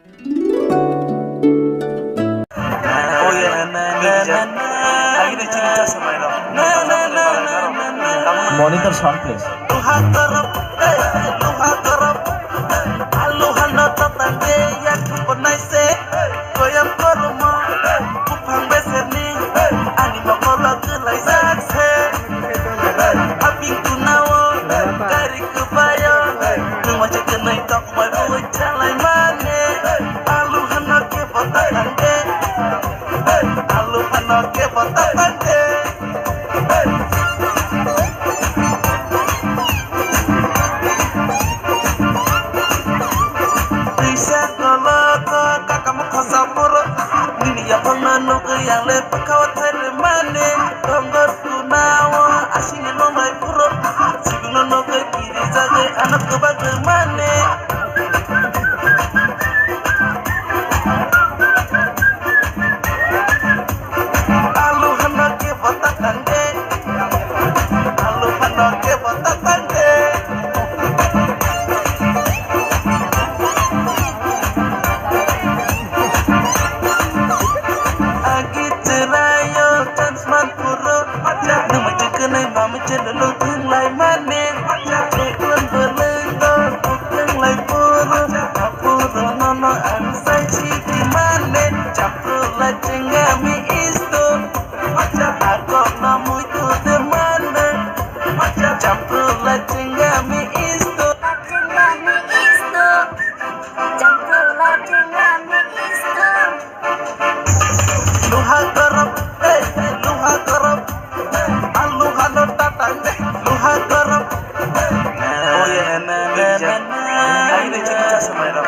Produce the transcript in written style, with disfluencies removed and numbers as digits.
Oh ya, lagi dia cerita sama Eno. Monitor sound please. Luha kerap, luha kerap, aluhan nota tangge yang kupenai se, koyam koruma, kupang beseni, anima kola kelai sakse, abing kunawo, kari kebayo, kumaca kenai tak mai buat calai mane, aluhan nake bota tangge, aluhan nake bota tangge. Yang lepas kau termane, tonggor kunawa, asing no mai puro, sibuk no ke kiri saja anak ke bagaimana? Alu hendak ke botak tangge, alu hendak ke botak tangge. Mama cenderung tunglai manen, iklan berlenggo, ukeng lai puru, apuru nono ansai ciki manen, capru la cenggami isto, agok namu itu demane, capru la cenggami isto, capru la cenggami isto, luha garap, luha garap. Luha garap. Oh ya, lagi dia cerita sama Eno.